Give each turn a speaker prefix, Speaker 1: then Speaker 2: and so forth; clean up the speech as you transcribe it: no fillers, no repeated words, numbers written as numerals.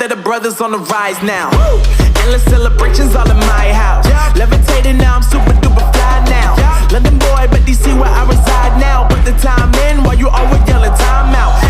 Speaker 1: that the brothers on the rise now. Endless celebrations all in my house. Levitating now, I'm super duper fly now. London boy, but DC where I reside now. Put the time in while you always yelling time out.